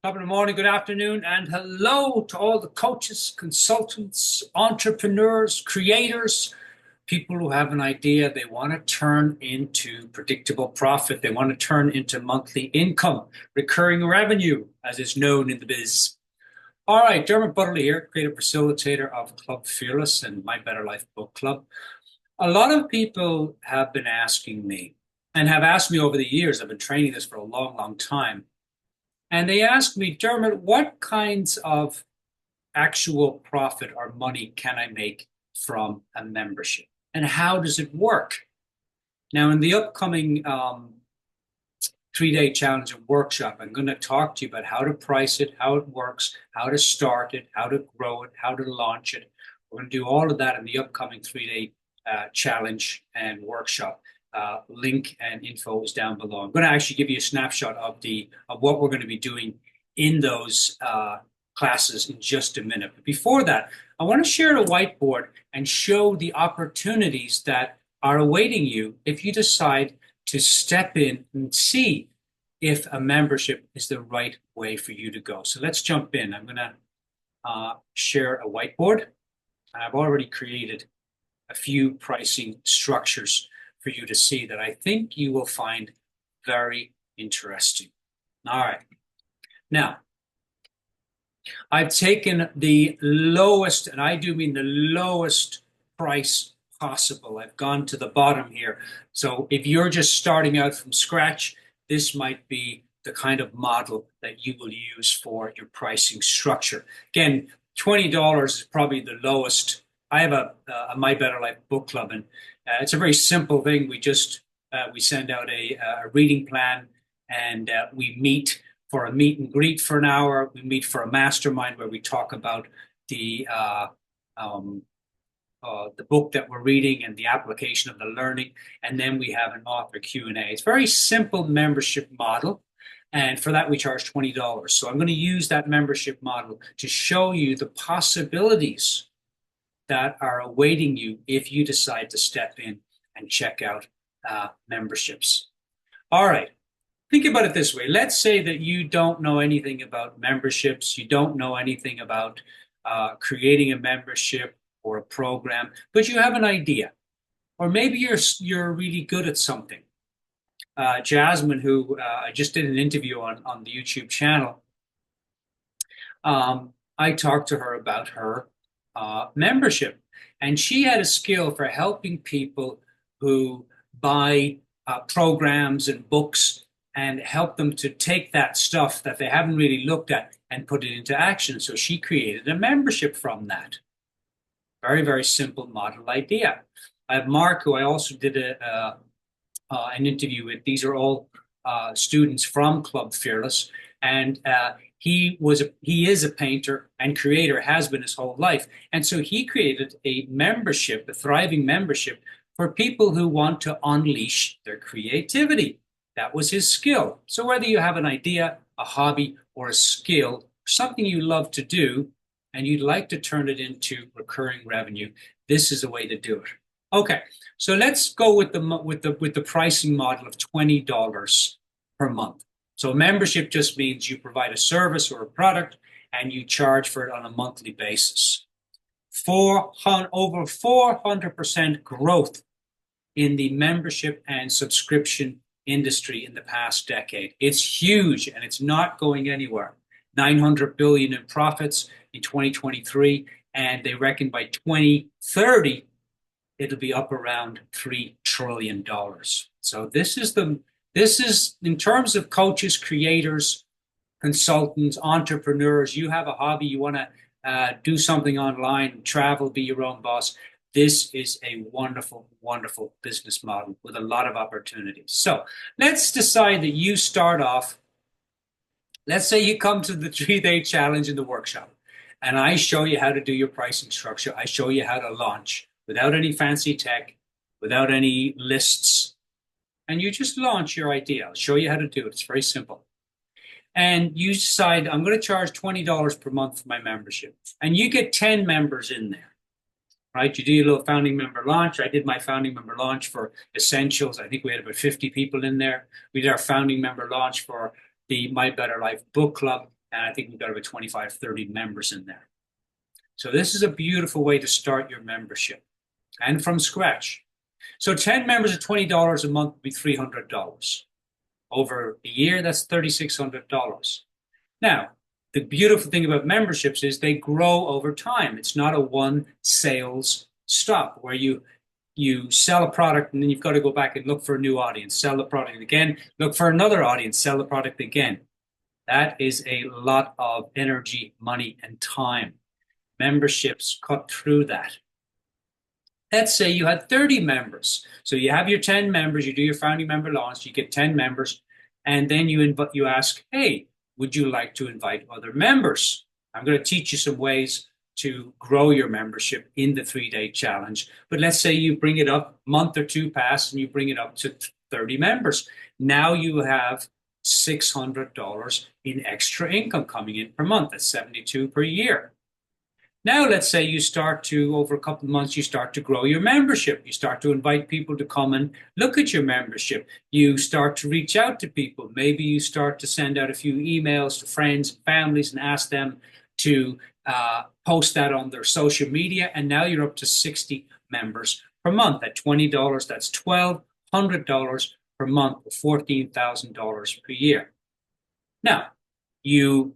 Top of the morning, good afternoon, and hello to all the coaches, consultants, entrepreneurs, creators, people who have an idea they want to turn into predictable profit. They want to turn into monthly income, recurring revenue, as is known in the biz. All right, Dermot Butterly here, creative facilitator of Club Fearless and My Better Life Book Club. A lot of people have been asking me and have asked me over the years, I've been training this for a long, long time. And they asked me, Dermot, what kinds of actual profit or money can I make from a membership? And how does it work? Now, in the upcoming 3-day challenge and workshop, I'm going to talk to you about how to price it, how it works, how to start it, how to grow it, how to launch it. We're going to do all of that in the upcoming 3-day challenge and workshop. Link and info is down below. I'm going to actually give you a snapshot of what we're going to be doing in those classes in just a minute. But before that, I want to share a whiteboard and show the opportunities that are awaiting you if you decide to step in and see if a membership is the right way for you to go. So let's jump in. I'm going to share a whiteboard. I've already created a few pricing structures for you to see that I think you will find very interesting. All right. Now, I've taken the lowest, and I do mean the lowest price possible. I've gone to the bottom here. So if you're just starting out from scratch, this might be the kind of model that you will use for your pricing structure. Again, $20 is probably the lowest. I have a My Better Life book club, and it's a very simple thing. We send out a reading plan, and we meet for a meet and greet for an hour. We meet for a mastermind where we talk about the book that we're reading and the application of the learning, and then we have an author Q&A. It's a very simple membership model, and for that we charge $20. So I'm going to use that membership model to show you the possibilities that are awaiting you if you decide to step in and check out memberships. All right, think about it this way. Let's say that you don't know anything about memberships, you don't know anything about creating a membership or a program, but you have an idea. Or maybe you're really good at something. Jasmine, who I just did an interview on the YouTube channel, I talked to her about her membership. And she had a skill for helping people who buy programs and books and help them to take that stuff that they haven't really looked at and put it into action. So she created a membership from that. Very, very simple model idea. I have Mark, who I also did an interview with. These are all students from Club Fearless. And he is a painter and creator, has been his whole life. And so he created a membership, a thriving membership for people who want to unleash their creativity. That was his skill. So whether you have an idea, a hobby, or a skill, something you love to do, and you'd like to turn it into recurring revenue, this is a way to do it. Okay, so let's go with the pricing model of $20 per month. So membership just means you provide a service or a product and you charge for it on a monthly basis. Over 400% growth in the membership and subscription industry in the past decade. It's huge and it's not going anywhere. 900 billion in profits in 2023, and they reckon by 2030 it'll be up around $3 trillion. So this is in terms of coaches, creators, consultants, entrepreneurs. You have a hobby, you want to do something online, travel, be your own boss. This is a wonderful, wonderful business model with a lot of opportunities. So let's decide that you start off. Let's say you come to the 3-day challenge in the workshop, and I show you how to do your pricing structure. I show you how to launch without any fancy tech, without any lists. And you just launch your idea. I'll show you how to do it. It's very simple. And you decide, I'm going to charge $20 per month for my membership. And you get 10 members in there, right? You do your little founding member launch. I did my founding member launch for Essentials. I think we had about 50 people in there. We did our founding member launch for the My Better Life book club. And I think we've got about 25, 30 members in there. So this is a beautiful way to start your membership, and from scratch. So 10 members at $20 a month would be $300. Over a year, that's $3,600. Now, the beautiful thing about memberships is they grow over time. It's not a one sales stop where you sell a product and then you've got to go back and look for a new audience, sell the product again, look for another audience, sell the product again. That is a lot of energy, money, and time. Memberships cut through that. Let's say you had 30 members. So you have your 10 members, you do your founding member launch, you get 10 members, and then you ask, hey, would you like to invite other members? I'm going to teach you some ways to grow your membership in the 3-day challenge. But let's say you bring it up, a month or two pass, and you bring it up to 30 members. Now you have $600 in extra income coming in per month. That's $72 per year. Now, let's say you start to, over a couple of months, you start to grow your membership. You start to invite people to come and look at your membership. You start to reach out to people. Maybe you start to send out a few emails to friends and families and ask them to post that on their social media. And now you're up to 60 members per month. At $20, that's $1,200 per month, or $14,000 per year. Now, you're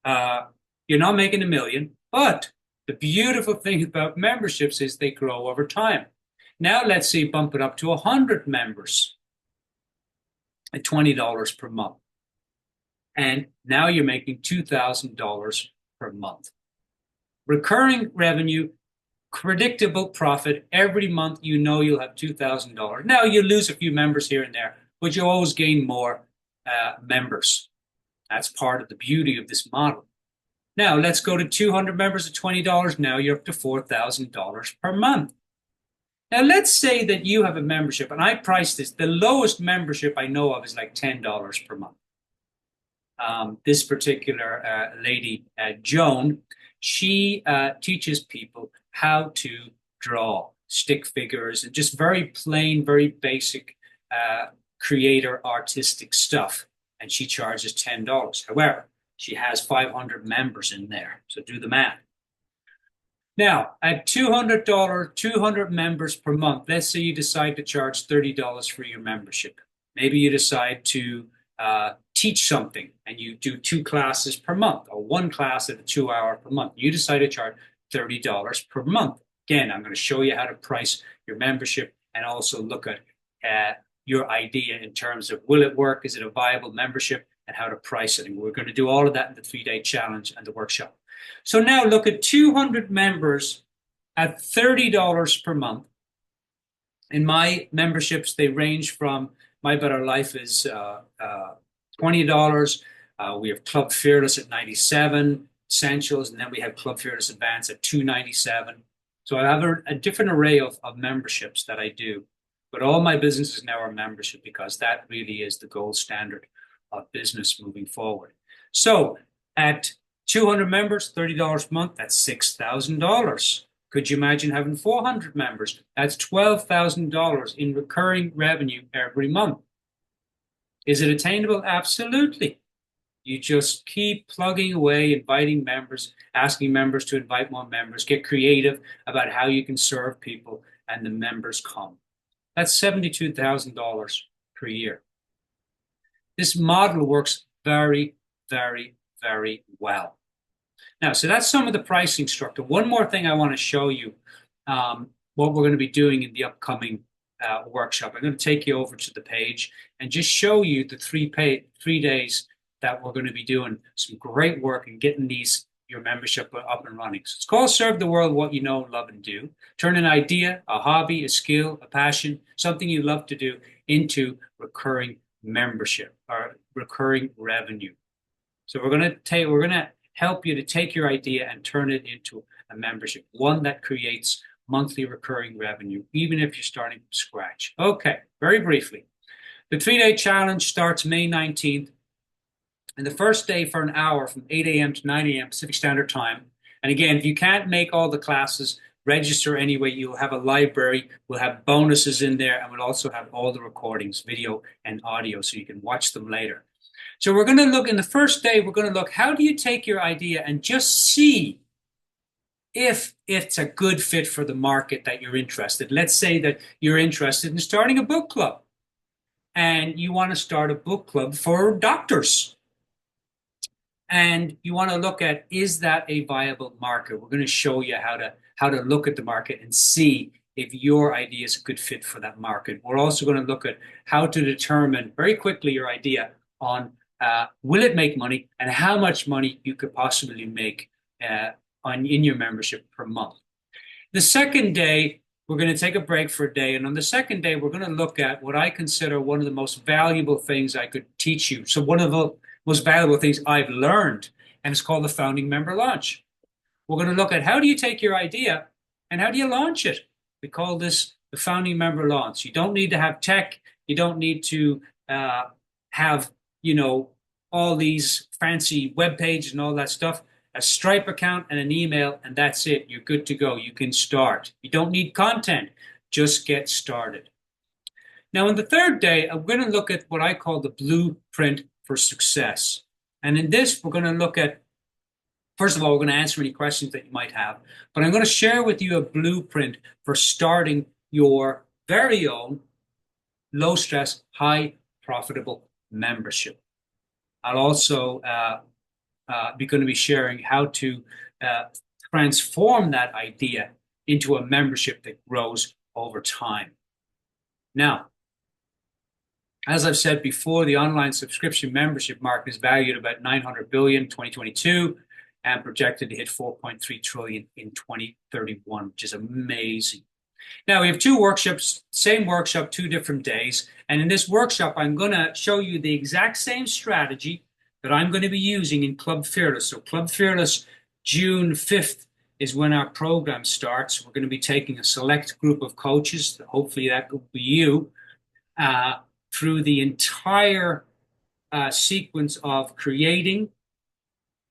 not making $1 million, but the beautiful thing about memberships is they grow over time. Now let's say bump it up to 100 members at $20 per month. And now you're making $2,000 per month. Recurring revenue, predictable profit. Every month you know you'll have $2,000. Now you lose a few members here and there, but you always gain more members. That's part of the beauty of this model. Now, let's go to 200 members at $20. Now you're up to $4,000 per month. Now, let's say that you have a membership, and I price this. The lowest membership I know of is like $10 per month. This particular lady, Joan, she teaches people how to draw stick figures and just very plain, very basic creator artistic stuff. And she charges $10. However, she has 500 members in there. So do the math. Now, at $200 members per month, let's say you decide to charge $30 for your membership. Maybe you decide to teach something and you do 2 classes per month, or 1 class at a 2-hour per month. You decide to charge $30 per month. Again, I'm going to show you how to price your membership and also look at your idea in terms of, will it work? Is it a viable membership? And how to price it. And we're going to do all of that in the 3-day challenge and the workshop. So now look at 200 members at $30 per month. In my memberships, they range from My Better Life is $20. We have Club Fearless at $97, Essentials, and then we have Club Fearless Advanced at $297. So I have a different array of memberships that I do. But all my businesses now are membership because that really is the gold standard of business moving forward. So at 200 members, $30 a month, that's $6,000. Could you imagine having 400 members? That's $12,000 in recurring revenue every month. Is it attainable? Absolutely. You just keep plugging away, inviting members, asking members to invite more members, get creative about how you can serve people, and the members come. That's $72,000 per year. This model works very, very, very well. Now, so that's some of the pricing structure. One more thing I want to show you what we're going to be doing in the upcoming workshop. I'm going to take you over to the page and just show you the 3 days that we're going to be doing some great work and getting your membership up and running. So it's called Serve the World What You Know, Love, and Do. Turn an idea, a hobby, a skill, a passion, something you love to do into recurring membership or recurring revenue. So we're going to help you to take your idea and turn it into a membership, one that creates monthly recurring revenue, even if you're starting from scratch. Okay, very briefly. The 3-day challenge starts May 19th. And the first day for an hour from 8 a.m. to 9 a.m. Pacific Standard Time. And again, if you can't make all the classes, register anyway. You'll have a library. We'll have bonuses in there. And we'll also have all the recordings, video and audio, so you can watch them later. So we're going to look in the first day, we're going to look, how do you take your idea and just see if it's a good fit for the market that you're interested. Let's say that you're interested in starting a book club and you want to start a book club for doctors. And you want to look at, is that a viable market? We're going to show you how to look at the market and see if your idea is a good fit for that market. We're also going to look at how to determine very quickly your idea on will it make money and how much money you could possibly make in your membership per month. The second day, we're going to take a break for a day. And on the second day, we're going to look at what I consider one of the most valuable things I could teach you. So one of the most valuable things I've learned, and it's called the Founding Member Launch. We're going to look at how do you take your idea and how do you launch it? We call this the Founding Member Launch. You don't need to have tech. You don't need to have, all these fancy web pages and all that stuff. A Stripe account and an email, and that's it. You're good to go. You can start. You don't need content. Just get started. Now, on the third day, I'm going to look at what I call the blueprint for success. And in this, we're going to look at, first of all, we're going to answer any questions that you might have, but I'm going to share with you a blueprint for starting your very own low-stress, high-profitable membership. I'll also be going to be sharing how to transform that idea into a membership that grows over time. Now, as I've said before, the online subscription membership market is valued at about $900 billion in 2022 and projected to hit $4.3 trillion in 2031, which is amazing. Now, we have two workshops, same workshop, 2 different days. And in this workshop, I'm going to show you the exact same strategy that I'm going to be using in Club Fearless. So Club Fearless, June 5th is when our program starts. We're going to be taking a select group of coaches, hopefully that will be you, through the entire sequence of creating,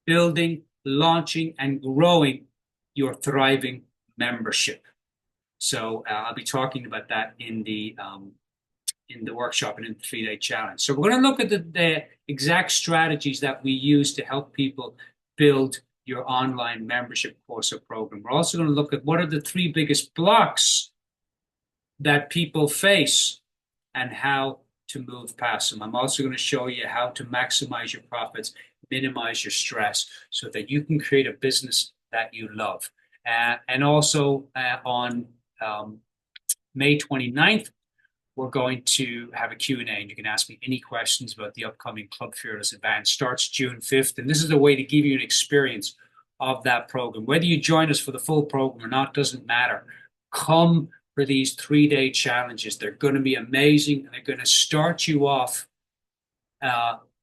building, launching, and growing your thriving membership. So I'll be talking about that in the workshop and in the 3-day challenge. So we're going to look at the exact strategies that we use to help people build your online membership course or program. We're also going to look at what are the 3 biggest blocks that people face and how to move past them. I'm also going to show you how to maximize your profits, minimize your stress so that you can create a business that you love. And also on May 29th, we're going to have a Q&A, and you can ask me any questions about the upcoming Club Fearless Advance. Starts June 5th, and this is a way to give you an experience of that program. Whether you join us for the full program or not doesn't matter. Come for these 3-day challenges. They're going to be amazing, and they're going to start you off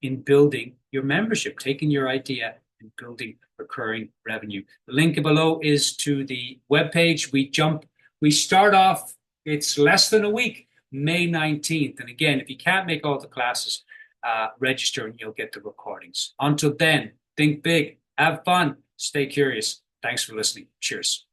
in building your membership, taking your idea and building recurring revenue. The link below is to the webpage. We start off, it's less than a week, May 19th. And again, if you can't make all the classes, register and you'll get the recordings. Until then, think big, have fun, stay curious. Thanks for listening. Cheers.